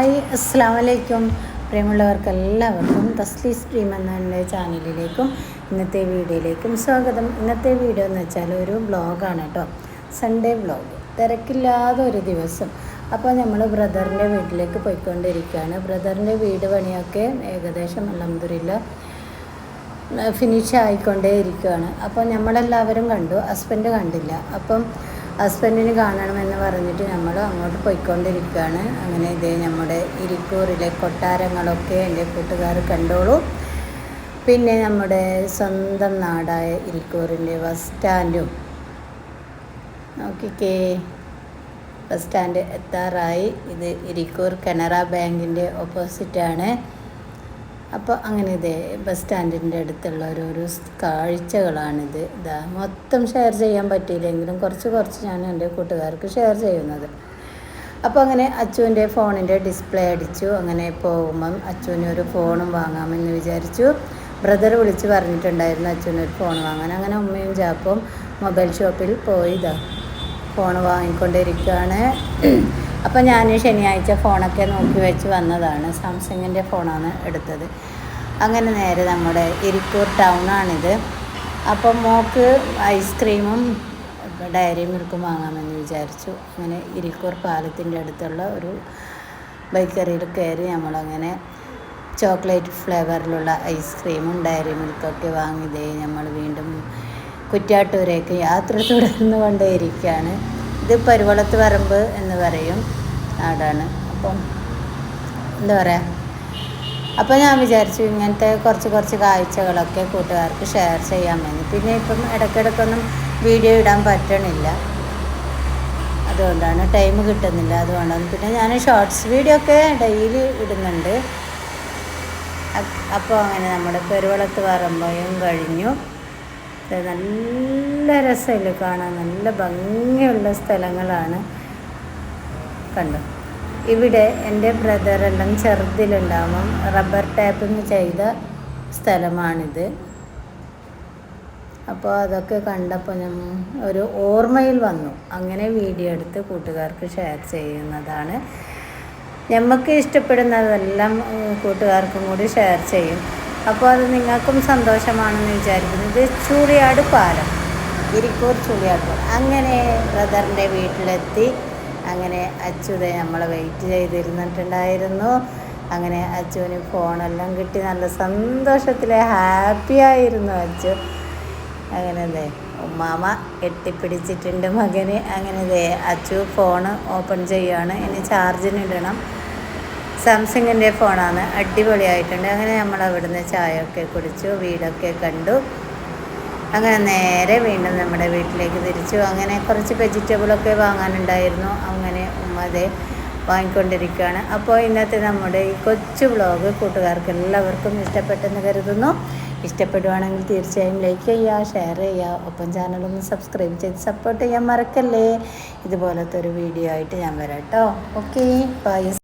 Hi അസ്സലാമു അലൈക്കും പ്രിയമുള്ളവർക്കെല്ലാവർക്കും തസ്ലീസ് dream എന്ന എൻ്റെ ചാനലിലേക്കും ഇന്നത്തെ വീഡിയോയിലേക്കും സ്വാഗതം. ഇന്നത്തെ വീഡിയോ എന്ന് വെച്ചാൽ ഒരു വ്ളോഗാണ് കേട്ടോ, സൺഡേ വ്ളോഗ്. തിരക്കില്ലാതെ ഒരു ദിവസം. അപ്പോൾ നമ്മൾ ബ്രദറിൻ്റെ വീട്ടിലേക്ക് പോയിക്കൊണ്ടിരിക്കുകയാണ്. ബ്രദറിൻ്റെ വീട് പണിയൊക്കെ ഏകദേശം അൽഹംദുലില്ലാഹ് ഫിനിഷ് ആയിക്കൊണ്ടേ ഇരിക്കുകയാണ്. അപ്പോൾ നമ്മളെല്ലാവരും കണ്ടു, ഹസ്ബൻഡ് കണ്ടില്ല. അപ്പം ഹസ്ബൻഡിന് കാണണമെന്ന് പറഞ്ഞിട്ട് നമ്മൾ അങ്ങോട്ട് പോയിക്കൊണ്ടിരിക്കുകയാണ്. അങ്ങനെ ഇതേ നമ്മുടെ ഇരിക്കൂറിലെ കൊട്ടാരങ്ങളൊക്കെ എൻ്റെ കൂട്ടുകാർ കണ്ടോളൂ. പിന്നെ നമ്മുടെ സ്വന്തം നാടായ ഇരിക്കൂറിൻ്റെ ബസ് സ്റ്റാൻഡും നോക്കിക്കേ. ബസ് സ്റ്റാൻഡ് എത്താറായി. ഇത് ഇരിക്കൂർ കനറ ബാങ്കിൻ്റെ ഓപ്പോസിറ്റാണ്. അപ്പോൾ അങ്ങനെ ഇതേ ബസ് സ്റ്റാൻഡിൻ്റെ അടുത്തുള്ള ഓരോരോ കാഴ്ചകളാണിത്. ഇതാ മൊത്തം ഷെയർ ചെയ്യാൻ പറ്റിയില്ലെങ്കിലും കുറച്ച് ഞാൻ എൻ്റെ കൂട്ടുകാർക്ക് ഷെയർ ചെയ്യുന്നത്. അപ്പോൾ അങ്ങനെ അച്ചുവിൻ്റെ ഫോണിൻ്റെ ഡിസ്പ്ലേ അടിച്ചു. അങ്ങനെ പോകുമ്പം അച്ചുവിന് ഒരു ഫോണും വാങ്ങാമെന്ന് വിചാരിച്ചു. ബ്രദർ വിളിച്ച് പറഞ്ഞിട്ടുണ്ടായിരുന്നു അച്ചുവിനൊരു ഫോൺ വാങ്ങാൻ. അങ്ങനെ ഉമ്മയും ജാപ്പും മൊബൈൽ ഷോപ്പിൽ പോയി ഇതാ ഫോൺ വാങ്ങിക്കൊണ്ടിരിക്കുകയാണ്. അപ്പോൾ ഞാൻ ശനിയാഴ്ച ഫോണൊക്കെ നോക്കി വെച്ച് വന്നതാണ്. സാംസങ്ങിൻ്റെ ഫോണാണ് എടുത്തത്. അങ്ങനെ നേരെ നമ്മുടെ ഇരിക്കൂർ ടൗണാണിത്. അപ്പം മോക്ക് ഐസ്ക്രീമും ഡയറി മിൽക്കും വാങ്ങാമെന്ന് വിചാരിച്ചു. അങ്ങനെ ഇരിക്കൂർ പാലത്തിൻ്റെ അടുത്തുള്ള ഒരു ബേക്കറിയിൽ കയറി നമ്മളങ്ങനെ ചോക്ലേറ്റ് ഫ്ലേവറിലുള്ള ഐസ്ക്രീമും ഡയറി മിൽക്കൊക്കെ വാങ്ങിയതേ നമ്മൾ വീണ്ടും കുറ്റ്യാട്ടൂരേക്ക് യാത്ര തുടർന്നു കൊണ്ടേയിരിക്കുകയാണ്. ഇത് പരുവളത്ത് പറമ്പ് എന്ന് പറയും നാടാണ്. അപ്പം എന്താ പറയുക, അപ്പോൾ ഞാൻ വിചാരിച്ചു ഇങ്ങനത്തെ കുറച്ച് കാഴ്ചകളൊക്കെ കൂട്ടുകാർക്ക് ഷെയർ ചെയ്യാമെന്ന്. പിന്നെ ഇപ്പം ഇടയ്ക്കിടയ്ക്കൊന്നും വീഡിയോ ഇടാൻ പറ്റണില്ല, അതുകൊണ്ടാണ് ടൈം കിട്ടുന്നില്ല. അതുകൊണ്ടാണ് പിന്നെ ഞാൻ ഷോർട്സ് വീഡിയോ ഒക്കെ ഡെയിലി ഇടുന്നുണ്ട്. അപ്പോൾ അങ്ങനെ നമ്മുടെ പെരുവളത്ത് പറമ്പയും കഴിഞ്ഞു. നല്ല രസമില്ല കാണാൻ, നല്ല ഭംഗിയുള്ള സ്ഥലങ്ങളാണ്. കണ്ടു, ഇവിടെ എൻ്റെ ബ്രദറെല്ലാം ചെറുതിലുണ്ടാകുമ്പം റബ്ബർ ടാപ്പിങ് ചെയ്ത സ്ഥലമാണിത്. അപ്പോൾ അതൊക്കെ കണ്ടപ്പോൾ ഞാൻ ഒരു ഓർമ്മയിൽ വന്നു. അങ്ങനെ വീഡിയോ എടുത്ത് കൂട്ടുകാർക്ക് ഷെയർ ചെയ്യുന്നതാണ്. നമുക്ക് ഇഷ്ടപ്പെടുന്നതെല്ലാം കൂട്ടുകാർക്കും കൂടി ഷെയർ ചെയ്യും. അപ്പോൾ അത് നിങ്ങൾക്കും സന്തോഷമാണെന്ന് വിചാരിക്കുന്നു. ഇത് ചൂളിയാട് പാലം, ഇരിക്കൂർ ചൂളിയാട് പാലം. അങ്ങനെ ബ്രദറിൻ്റെ വീട്ടിലെത്തി. അങ്ങനെ അച്ചുതെ നമ്മളെ വെയിറ്റ് ചെയ്തിരുന്നിട്ടുണ്ടായിരുന്നു. അങ്ങനെ അച്ചുവിന് ഫോണെല്ലാം കിട്ടി. നല്ല സന്തോഷത്തിൽ ഹാപ്പിയായിരുന്നു അച്ചു. അങ്ങനെ ദേ ഉമ്മാമ കെട്ടിപ്പിടിച്ചിട്ടുണ്ട് മകന്. അങ്ങനെ ദേ അച്ചു ഫോണ് ഓപ്പൺ ചെയ്യുകയാണ്. ഇനി ചാർജിനിടണം. സാംസങ്ങിൻ്റെ ഫോണാണ്, അടിപൊളിയായിട്ടുണ്ട്. അങ്ങനെ നമ്മൾ അവിടുന്ന് ചായയൊക്കെ കുടിച്ചു, വീടൊക്കെ കണ്ടു. അങ്ങനെ നേരെ വീണ്ടും നമ്മുടെ വീട്ടിലേക്ക് തിരിച്ചു. അങ്ങനെ കുറച്ച് വെജിറ്റബിളൊക്കെ വാങ്ങാനുണ്ടായിരുന്നു. അങ്ങനെ ഉമ്മതെ വാങ്ങിക്കൊണ്ടിരിക്കുകയാണ്. അപ്പോൾ ഇന്നത്തെ നമ്മുടെ ഈ കൊച്ചു വ്ളോഗ് കൂട്ടുകാർക്ക് എല്ലാവർക്കും ഇഷ്ടപ്പെട്ടെന്ന് കരുതുന്നു. ഇഷ്ടപ്പെടുവാണെങ്കിൽ തീർച്ചയായും ലൈക്ക് ചെയ്യുക, ഷെയർ ചെയ്യുക, ഒപ്പം ചാനലൊന്ന് സബ്സ്ക്രൈബ് ചെയ്ത് സപ്പോർട്ട് ചെയ്യാൻ മറക്കല്ലേ. ഇതുപോലത്തെ ഒരു വീഡിയോ ആയിട്ട് ഞാൻ വരാം കേട്ടോ. Okay, by.